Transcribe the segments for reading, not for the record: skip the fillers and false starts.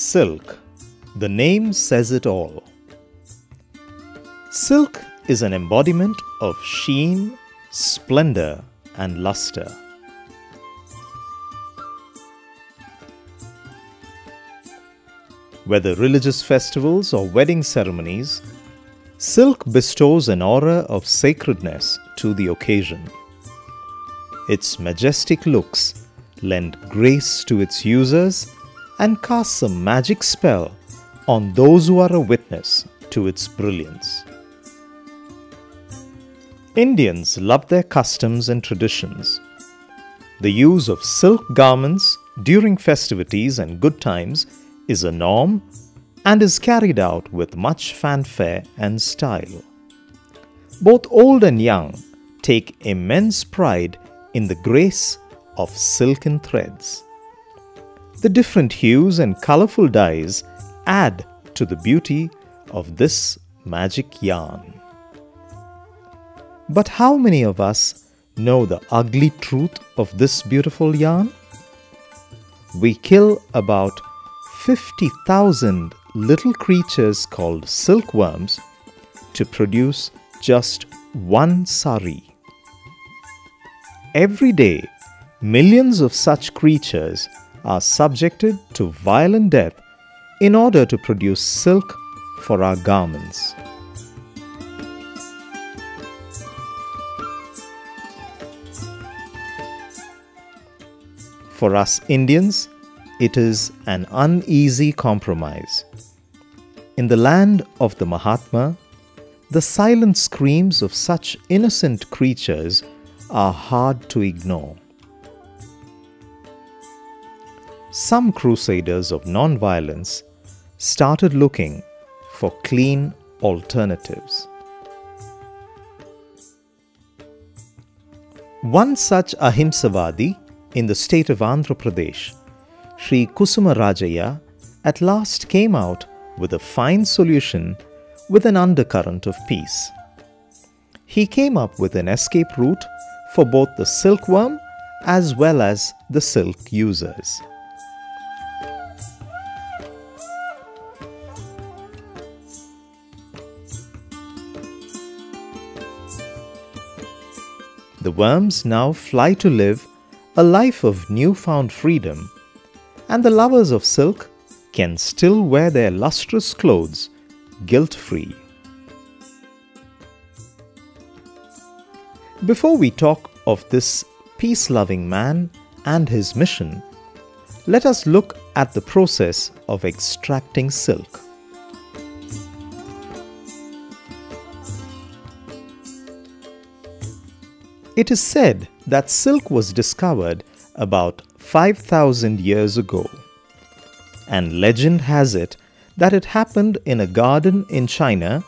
Silk. The name says it all. Silk is an embodiment of sheen, splendor, and luster. Whether religious festivals or wedding ceremonies, silk bestows an aura of sacredness to the occasion. Its majestic looks lend grace to its users and cast a magic spell on those who are a witness to its brilliance. Indians love their customs and traditions. The use of silk garments during festivities and good times is a norm and is carried out with much fanfare and style. Both old and young take immense pride in the grace of silken threads. The different hues and colorful dyes add to the beauty of this magic yarn. But how many of us know the ugly truth of this beautiful yarn? We kill about 50,000 little creatures called silkworms to produce just one sari. Every day, millions of such creatures are subjected to violent death in order to produce silk for our garments. For us Indians, it is an uneasy compromise. In the land of the Mahatma, the silent screams of such innocent creatures are hard to ignore. Some crusaders of non-violence started looking for clean alternatives. One such ahimsavadi in the state of Andhra Pradesh, Sri Kusumarajaya, at last came out with a fine solution with an undercurrent of peace. He came up with an escape route for both the silkworm as well as the silk users. The worms now fly to live a life of newfound freedom, and the lovers of silk can still wear their lustrous clothes guilt-free. Before we talk of this peace-loving man and his mission, let us look at the process of extracting silk. It is said that silk was discovered about 5,000 years ago, and legend has it that it happened in a garden in China,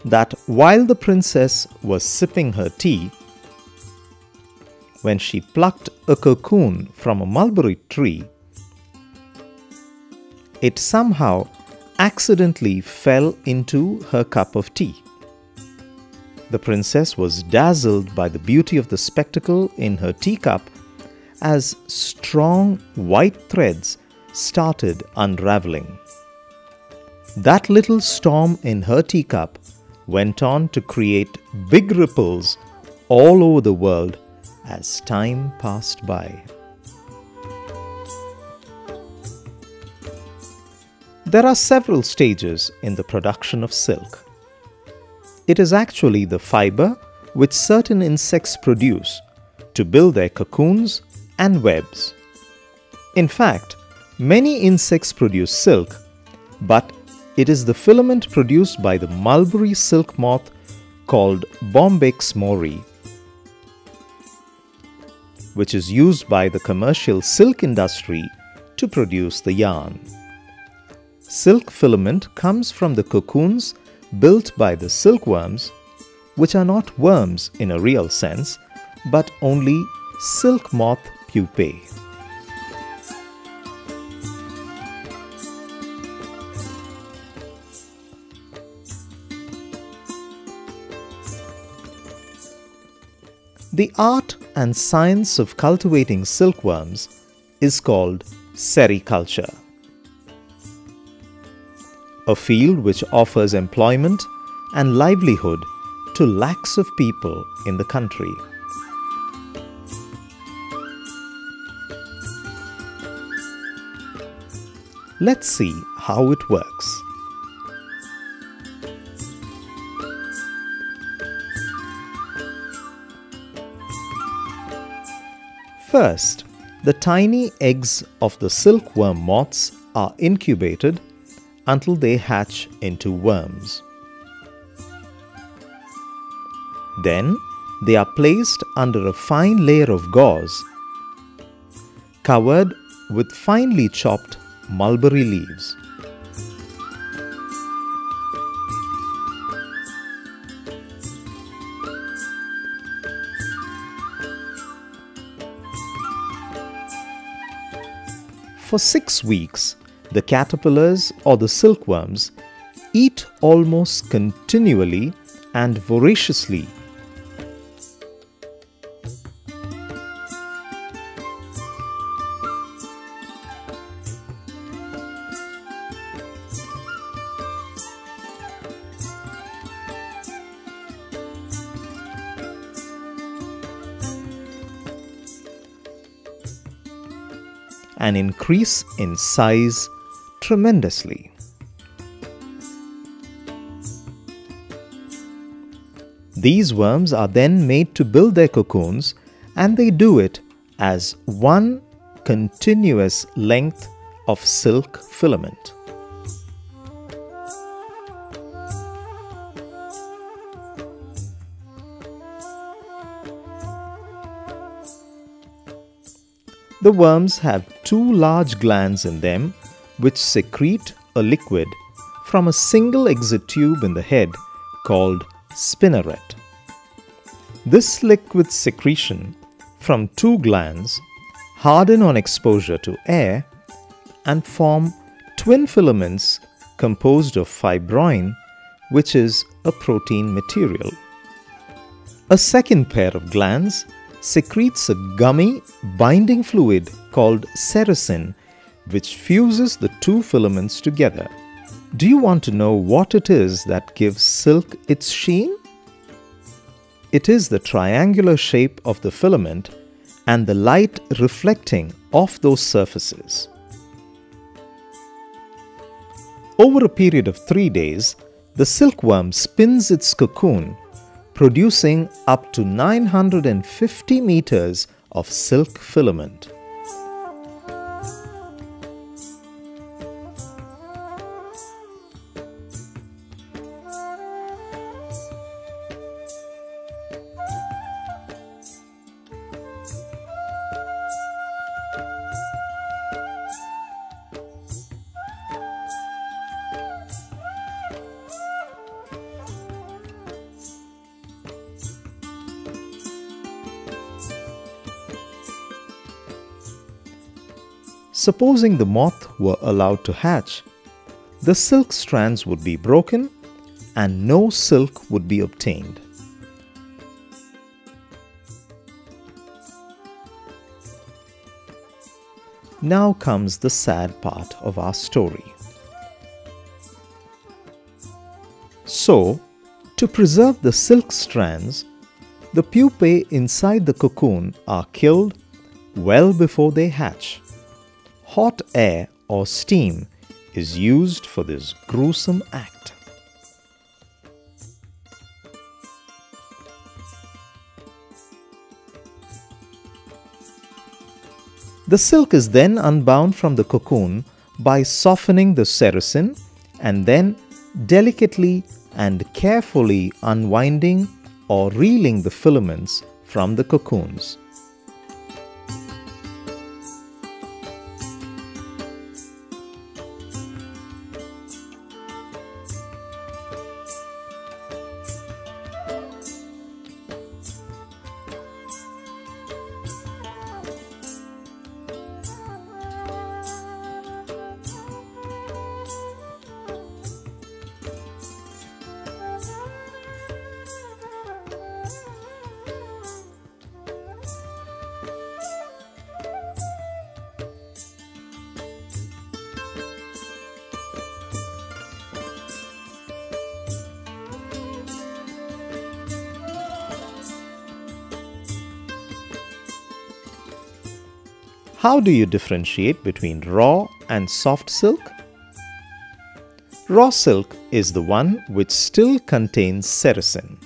that while the princess was sipping her tea, when she plucked a cocoon from a mulberry tree, it somehow accidentally fell into her cup of tea. The princess was dazzled by the beauty of the spectacle in her teacup as strong white threads started unraveling. That little storm in her teacup went on to create big ripples all over the world as time passed by. There are several stages in the production of silk. It is actually the fiber which certain insects produce to build their cocoons and webs. In fact, many insects produce silk, but it is the filament produced by the mulberry silk moth called Bombyx mori, which is used by the commercial silk industry to produce the yarn. Silk filament comes from the cocoons built by the silkworms, which are not worms in a real sense, but only silk moth pupae. The art and science of cultivating silkworms is called sericulture. a field which offers employment and livelihood to lakhs of people in the country. Let's see how it works. First, the tiny eggs of the silkworm moths are incubated until they hatch into worms. Then, they are placed under a fine layer of gauze covered with finely chopped mulberry leaves. For 6 weeks, the caterpillars or the silkworms eat almost continually and voraciously. And increase in size tremendously. These worms are then made to build their cocoons, and they do it as one continuous length of silk filament. The worms have 2 large glands in them which secrete a liquid from a single exit tube in the head called spinneret. This liquid secretion from 2 glands harden on exposure to air and form twin filaments composed of fibroin, which is a protein material. A second pair of glands secretes a gummy binding fluid called sericin, which fuses the 2 filaments together. Do you want to know what it is that gives silk its sheen? It is the triangular shape of the filament and the light reflecting off those surfaces. Over a period of 3 days, the silkworm spins its cocoon, producing up to 950 meters of silk filament. Supposing the moth were allowed to hatch, the silk strands would be broken and no silk would be obtained. Now comes the sad part of our story. So, to preserve the silk strands, the pupae inside the cocoon are killed well before they hatch. Hot air or steam is used for this gruesome act. The silk is then unbound from the cocoon by softening the sericin and then delicately and carefully unwinding or reeling the filaments from the cocoons. How do you differentiate between raw and soft silk? Raw silk is the one which still contains sericin.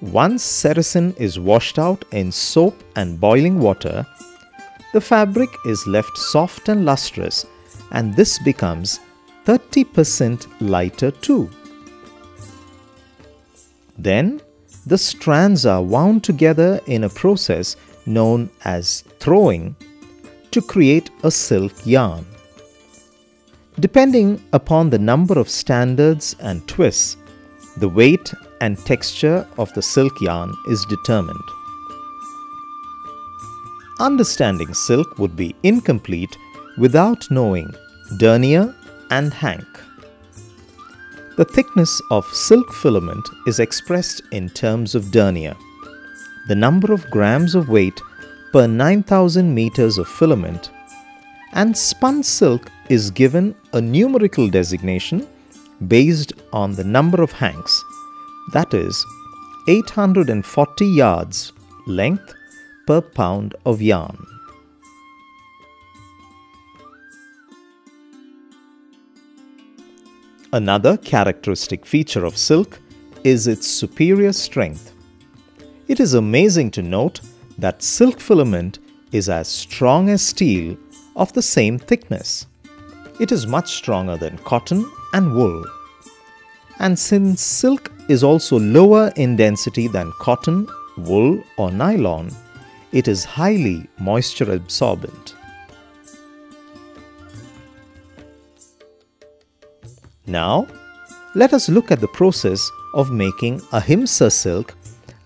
Once sericin is washed out in soap and boiling water, the fabric is left soft and lustrous, and this becomes 30% lighter too. Then, the strands are wound together in a process known as throwing to create a silk yarn. Depending upon the number of standards and twists, the weight and texture of the silk yarn is determined. Understanding silk would be incomplete without knowing denier and hank. The thickness of silk filament is expressed in terms of denier, the number of grams of weight per 9,000 meters of filament, and spun silk is given a numerical designation based on the number of hanks, that is 840 yards length per pound of yarn. Another characteristic feature of silk is its superior strength. It is amazing to note that silk filament is as strong as steel of the same thickness. It is much stronger than cotton and wool. And since silk is also lower in density than cotton, wool or nylon, it is highly moisture absorbent. Now, let us look at the process of making ahimsa silk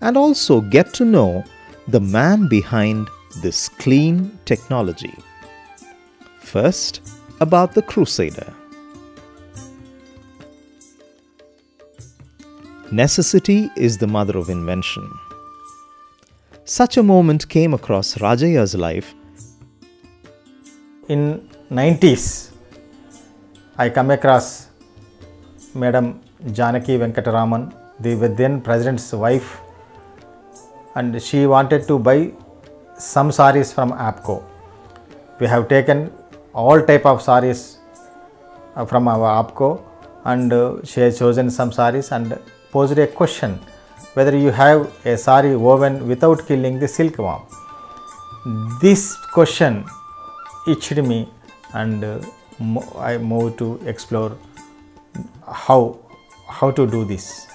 and also get to know the man behind this clean technology. First, about the crusader. Necessity is the mother of invention. Such a moment came across Rajaya's life. In 90s, I come across Madam Janaki Venkataraman, the then president's wife, and she wanted to buy some sarees from APCO. We have taken all type of sarees from our APCO, and she has chosen some sarees and posed a question whether you have a saree woven without killing the silkworm. This question itched me, and I moved to explore how to do this.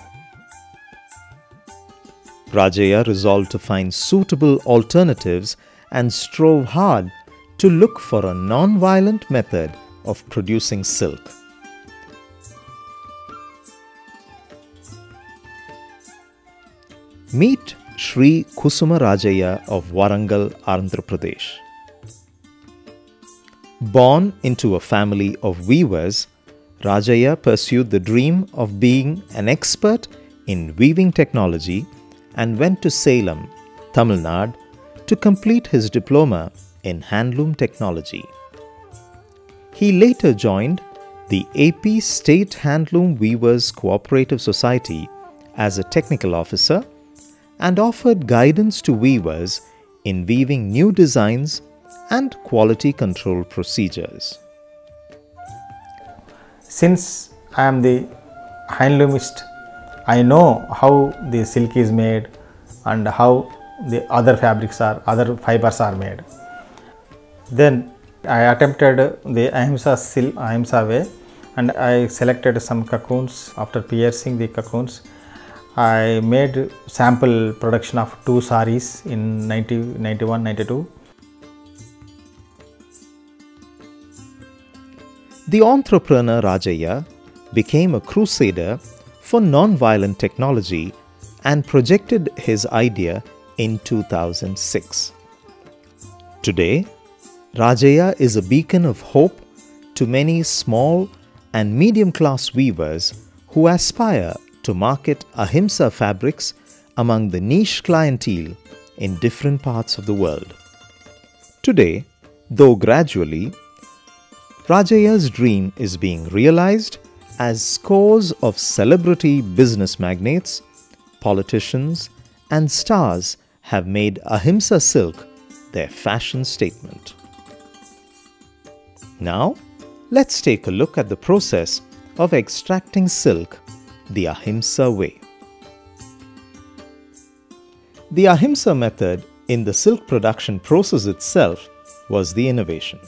Rajaya resolved to find suitable alternatives and strove hard to look for a non-violent method of producing silk. Meet Sri Kusuma Rajaya of Warangal, Andhra Pradesh. Born into a family of weavers, Rajaya pursued the dream of being an expert in weaving technology and went to Salem, Tamil Nadu, to complete his diploma in handloom technology. He later joined the AP State Handloom Weavers Cooperative Society as a technical officer and offered guidance to weavers in weaving new designs and quality control procedures. Since I am the handloomist, I know how the silk is made and how the other fibers are made. Then I attempted the ahimsa way, and I selected some cocoons. After piercing the cocoons, I made sample production of 2 sarees in 91-92. The entrepreneur Rajaya became a crusader for non-violent technology and projected his idea in 2006. Today, Rajaya is a beacon of hope to many small and medium-class weavers who aspire to market ahimsa fabrics among the niche clientele in different parts of the world. Today, though gradually, Rajaya's dream is being realized as scores of celebrity business magnates, politicians, and stars have made ahimsa silk their fashion statement. Now, let's take a look at the process of extracting silk the Ahimsa way. The Ahimsa method in the silk production process itself was the innovation.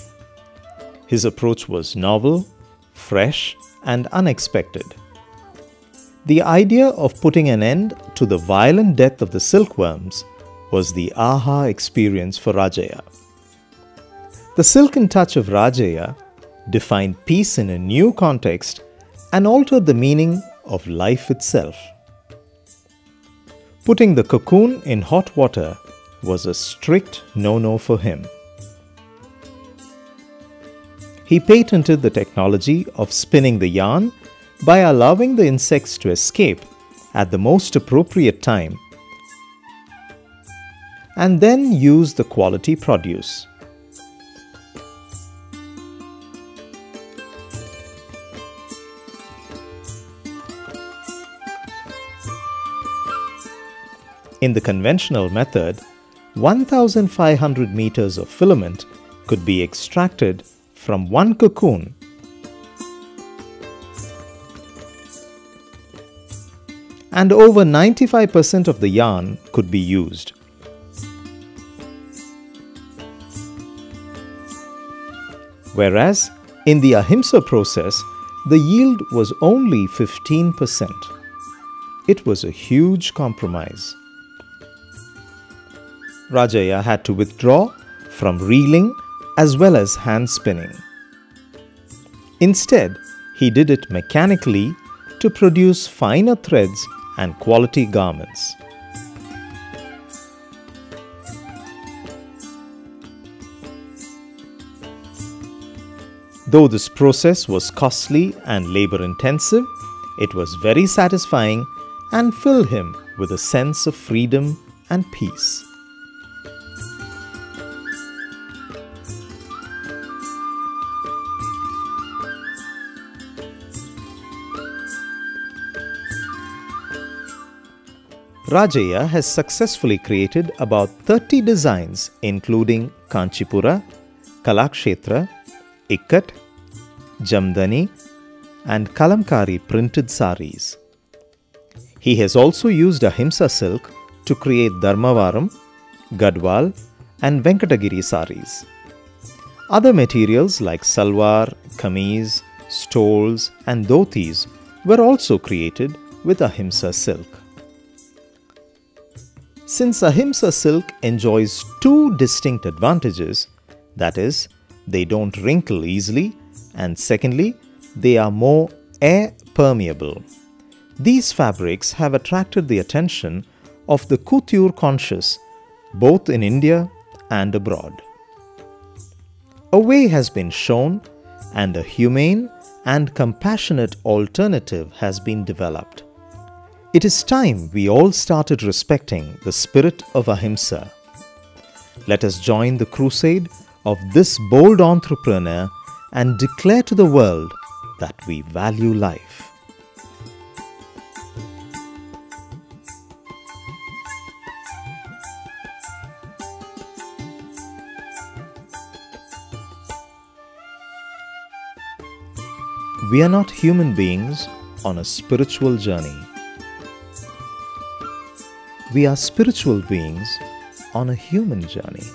His approach was novel, fresh, and unexpected. The idea of putting an end to the violent death of the silkworms was the aha experience for Rajaya. The silken touch of Rajaya defined peace in a new context and altered the meaning of life itself. Putting the cocoon in hot water was a strict no-no for him. He patented the technology of spinning the yarn by allowing the insects to escape at the most appropriate time and then use the quality produce. In the conventional method, 1,500 meters of filament could be extracted from one cocoon, and over 95% of the yarn could be used. Whereas in the Ahimsa process, the yield was only 15%. It was a huge compromise. Rajaya had to withdraw from reeling as well as hand spinning. Instead, he did it mechanically to produce finer threads and quality garments. Though this process was costly and labor-intensive, it was very satisfying and filled him with a sense of freedom and peace. Rajaya has successfully created about 30 designs including Kanchipura, Kalakshetra, ikat, Jamdani and Kalamkari printed saris. He has also used Ahimsa silk to create Dharmavaram, Gadwal and Venkatagiri saris. Other materials like salwar, kameez, stoles and dhotis were also created with Ahimsa silk. Since Ahimsa silk enjoys two distinct advantages, that is, they don't wrinkle easily, and secondly, they are more air permeable. These fabrics have attracted the attention of the couture conscious both in India and abroad. A way has been shown and a humane and compassionate alternative has been developed. It is time we all started respecting the spirit of Ahimsa. Let us join the crusade of this bold entrepreneur and declare to the world that we value life. We are not human beings on a spiritual journey. We are spiritual beings on a human journey.